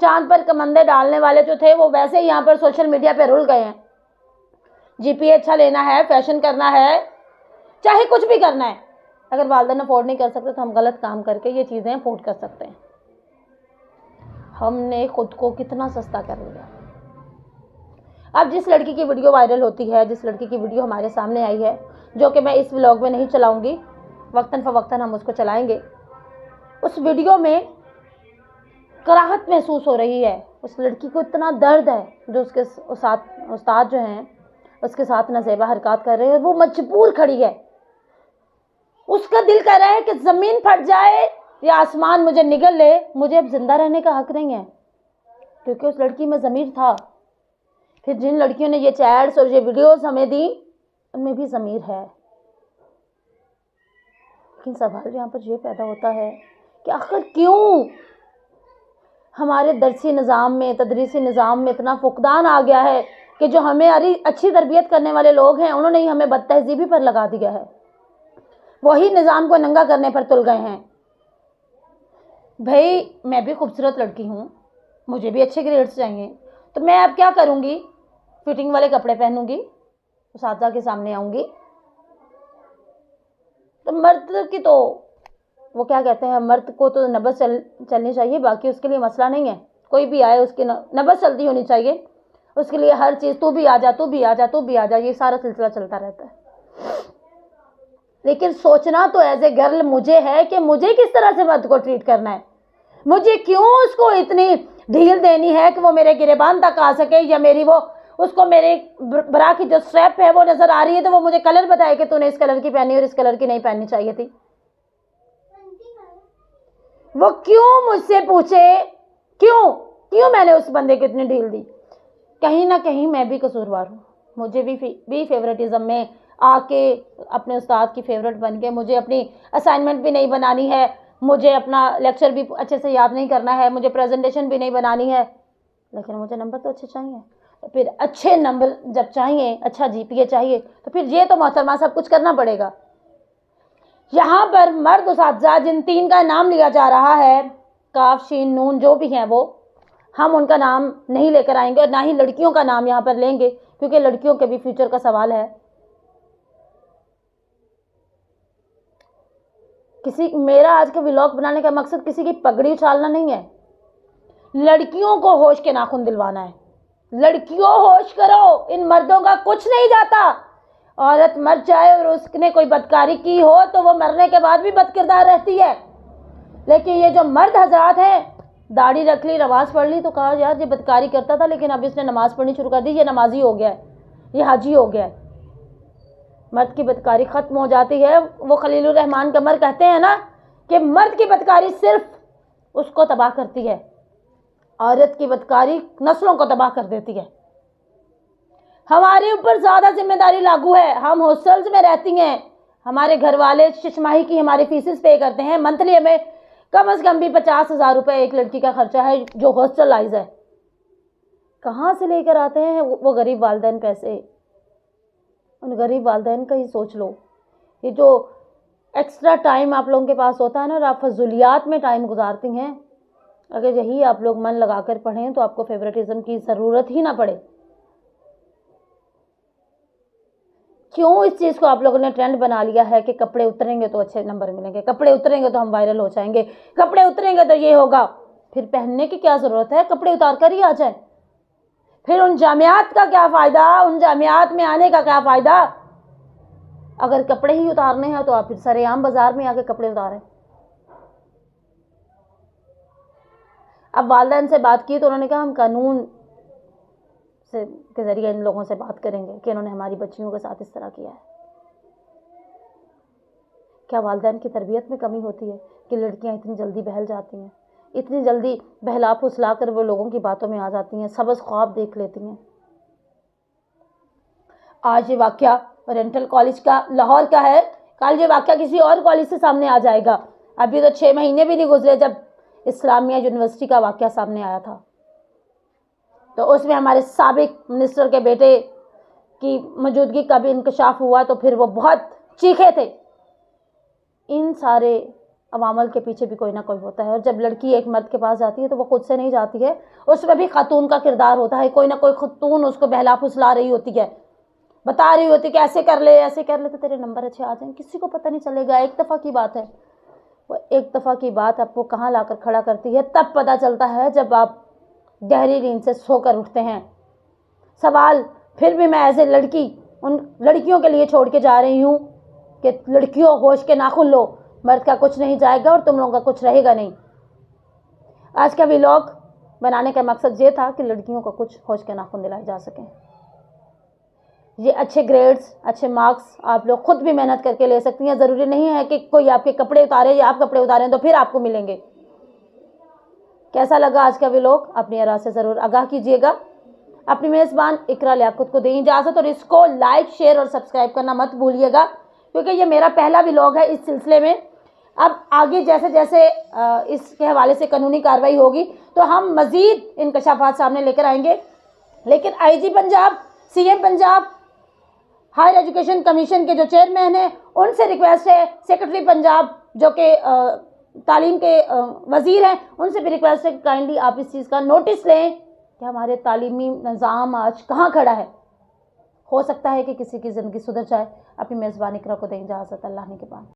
چاند پر کمندے ڈالنے والے جو تھے وہ ویسے ہی یہاں پر سوشل میڈیا پہ رل گئے ہیں. جی پی اچھا لینا ہے, فیشن کرنا ہے, چاہے کچھ بھی کرنا ہے. اگر والدین افورڈ نہیں کر سکتے تو ہم غلط کام کر کے یہ چیزیں افورڈ کر سکتے ہیں. ہم نے خود کو کتنا سستا کر لیا. اب جس لڑکی کی ویڈیو وائرل ہوتی ہے, جس لڑکی کی ویڈیو ہمارے سامنے آئی ہے, جو کہ میں اس ولاگ میں نہیں چلاؤں گی, وقتاً فوقتاً ہم اس کو چلائیں گے, اس ویڈیو میں کراہت محسوس ہو رہی ہے. اس لڑکی کو اتنا درد ہے جو اس کے استاد جو ہیں اس کے ساتھ نازیبا حرکات کر رہے ہیں, وہ مجبور کھڑی ہے. اس کا دل کر رہا ہے کہ زمین پھٹ جائے یا آسمان مجھے نگل لے, مجھے اب زندہ رہنے کا حق نہیں ہے, کیونکہ اس لڑکی میں ضمیر تھا. پھر جن لڑکیوں نے یہ چیٹس اور یہ ویڈیوز ہمیں دی ان میں بھی ضمیر ہے. لیکن سوال یہاں پر یہ پیدا ہوتا ہے کہ آخر کیوں ہمارے درسی نظام میں, تدریسی نظام میں اتنا فقدان آ گیا ہے کہ جو ہمیں اچھی تربیت کرنے والے لوگ ہیں انہوں نے ہی ہمیں بد تہذیبی پر لگا دیا ہے, وہی نظام کو ننگا کرنے پر تل گئے ہیں. بھائی میں بھی خوبصورت لڑکی ہوں, مجھے بھی اچھے گریڈس چاہیے, تو میں اب کیا کروں گی, فٹنگ والے کپڑے پہنوں گی, اساتذہ کے سامنے آؤں گی. تو مرد کی تو وہ کیا کہتے ہیں, مرد کو تو نبض چلنی چاہیے, باقی اس کے لیے مسئلہ نہیں ہے. کوئی بھی آئے اس کی نبض چلتی ہونی چاہیے, اس کے لیے ہر چیز تو بھی آ جا, تو بھی آ جا, تو بھی آ جا, یہ سارا سلسلہ چلتا رہتا ہے. لیکن سوچنا تو ایز اے گرل مجھے ہے کہ مجھے کس طرح سے مرد کو ٹریٹ کرنا ہے. مجھے کیوں اس کو اتنی ڈھیل دینی ہے کہ وہ میرے گریبان تک آ سکے, یا میری وہ اس کو میرے برا کی جو اسٹریپ ہے وہ نظر آ رہی ہے تو وہ مجھے کلر بتائے کہ تو نے اس کلر کی پہنی اور اس کلر کی نہیں پہننی چاہیے تھی. وہ کیوں مجھ سے پوچھے کیوں میں نے اس بندے کو اتنی ڈھیل دی. کہیں نہ کہیں میں بھی قصوروار ہوں. مجھے بھی فیورٹزم میں آ کے اپنے استاد کی فیورٹ بن کے مجھے اپنی اسائنمنٹ بھی نہیں بنانی ہے, مجھے اپنا لیکچر بھی اچھے سے یاد نہیں کرنا ہے, مجھے پریزنٹیشن بھی نہیں بنانی ہے, لیکن مجھے نمبر تو اچھے چاہیے. تو پھر اچھے نمبر جب چاہیے, اچھا جی پی اے چاہیے, تو پھر یہ تو محترمہ سب کچھ کرنا پڑے گا. یہاں پر مرد اساتذہ جن 3 کا نام لیا جا رہا ہے, کاف شین نون جو بھی ہیں, وہ ہم ان کا نام نہیں لے کر آئیں گے, اور نہ ہی لڑکیوں کا نام یہاں پر لیں گے, کیونکہ لڑکیوں کے بھی فیوچر کا سوال ہے. میرا آج کا ولاگ بنانے کا مقصد کسی کی پگڑی اچھالنا نہیں ہے, لڑکیوں کو ہوش کے ناخن دلوانا ہے. لڑکیوں ہوش کرو, ان مردوں کا کچھ نہیں جاتا. عورت مر جائے اور اس نے کوئی بدکاری کی ہو تو وہ مرنے کے بعد بھی بد کردار رہتی ہے, لیکن یہ جو مرد حضرات ہیں, داڑھی رکھ لی, نماز پڑھ لی, تو کہا یار یہ بدکاری کرتا تھا لیکن اب اس نے نماز پڑھنی شروع کر دی, یہ نمازی ہو گیا ہے, یہ حاجی ہو گیا ہے. مرد کی بدکاری ختم ہو جاتی ہے. وہ خلیل الرحمان قمر کہتے ہیں نا کہ مرد کی بدکاری صرف اس کو تباہ کرتی ہے, عورت کی بدکاری نسلوں کو تباہ کر دیتی ہے. ہمارے اوپر زیادہ ذمہ داری لاگو ہے, ہم ہاسٹلز میں رہتی ہیں, ہمارے گھر والے 6 ماہی کی ہماری فیسز پے کرتے ہیں, منتھلی ہمیں کم از کم بھی 50,000 روپے ایک لڑکی کا خرچہ ہے جو ہاسٹلائز ہے. کہاں سے لے کر آتے ہیں وہ غریب والدین پیسے؟ ان غریب والدین کا ہی سوچ لو. یہ جو ایکسٹرا ٹائم آپ لوگوں کے پاس ہوتا ہے نا, اور آپ فضولیات میں ٹائم گزارتی ہیں, اگر یہی آپ لوگ من لگا کر پڑھیں تو آپ کو فیورٹزم کی ضرورت ہی نہ پڑے. کیوں اس چیز کو آپ لوگوں نے ٹرینڈ بنا لیا ہے کہ کپڑے اتریں گے تو اچھے نمبر ملیں گے, کپڑے اتریں گے تو ہم وائرل ہو جائیں گے, کپڑے اتریں گے تو یہ ہوگا. پھر پہننے کی کیا ضرورت ہے, کپڑے اتار کر ہی آ جائیں. پھر ان جامعات کا کیا فائدہ, ان جامعات میں آنے کا کیا فائدہ؟ اگر کپڑے ہی اتارنے ہیں تو آپ پھر سر عام بازار میں آ کے کپڑے اتاریں. اب والدین سے بات کی تو انہوں نے کہا ہم قانون کے ذریعے ان لوگوں سے بات کریں گے کہ انہوں نے ہماری بچیوں کے ساتھ اس طرح کیا ہے. کیا والدین کی تربیت میں کمی ہوتی ہے کہ لڑکیاں اتنی جلدی بہل جاتی ہیں, اتنی جلدی بہلا پھسلا کر وہ لوگوں کی باتوں میں آ جاتی ہیں, سبز خواب دیکھ لیتی ہیں. آج یہ واقعہ اورینٹل کالج کا لاہور کا ہے, کل یہ واقعہ کسی اور کالج سے سامنے آ جائے گا. ابھی تو 6 مہینے بھی نہیں گزرے جب اسلامیہ یونیورسٹی کا واقعہ سامنے آیا تھا, تو اس میں ہمارے سابق منسٹر کے بیٹے کی موجودگی کا بھی انکشاف ہوا, تو پھر وہ بہت چیخے تھے. ان سارے عوامل کے پیچھے بھی کوئی نہ کوئی ہوتا ہے، اور جب لڑکی ایک مرد کے پاس جاتی ہے تو وہ خود سے نہیں جاتی ہے، اس میں بھی خاتون کا کردار ہوتا ہے، کوئی نہ کوئی خاتون اس کو بہلا پھسلا رہی ہوتی ہے، بتا رہی ہوتی کہ ایسے کر لے تو تیرے نمبر اچھے آ جائیں، کسی کو پتہ نہیں چلے گا، ایک دفعہ کی بات ہے۔ وہ ایک دفعہ کی بات آپ کو کہاں لا کر کھڑا کرتی ہے، تب پتہ چلتا ہے جب آپ گہری نیند سے سو کر اٹھتے ہیں۔ سوال پھر بھی میں ایز اے لڑکی ان لڑکیوں کے لیے چھوڑ کے جا رہی ہوں کہ لڑکیوں ہوش کے ناخن لو، مرد کا کچھ نہیں جائے گا اور تم لوگوں کا کچھ رہے گا نہیں۔ آج کا ولاگ بنانے کا مقصد یہ تھا کہ لڑکیوں کو کچھ ہوش کے ناخن دلائے جا سکیں۔ یہ اچھے گریڈز، اچھے مارکس آپ لوگ خود بھی محنت کر کے لے سکتی ہیں، ضروری نہیں ہے کہ کوئی آپ کے کپڑے اتارے یا آپ کپڑے اتاریں تو پھر آپ کو ملیں گے۔ کیسا لگا آج کا ولاگ اپنی آراء سے ضرور آگاہ کیجیے گا۔ اپنی میزبان اقرا لیاقت کو دیں اجازت، اور اس کو لائک، شیئر اور سبسکرائب کرنا مت بھولیے گا، کیونکہ یہ میرا پہلا ولاگ ہے اس سلسلے میں۔ اب آگے جیسے جیسے اس کے حوالے سے قانونی کارروائی ہوگی تو ہم مزید انکشافات سامنے لے کر آئیں گے، لیکن I G Punjab, C M Punjab, higher education commission کے جو چیئرمین ہیں ان سے ریکویسٹ ہے، سیکرٹری پنجاب جو کہ تعلیم کے وزیر ہیں ان سے بھی ریکویسٹ ہے کہ کائنڈلی آپ اس چیز کا نوٹس لیں کہ ہمارے تعلیمی نظام آج کہاں کھڑا ہے۔ ہو سکتا ہے کہ کسی کی زندگی سدھر جائے۔ اپنی میزبان اقرا کو دیں اجازت، اللہ نے کے بعد۔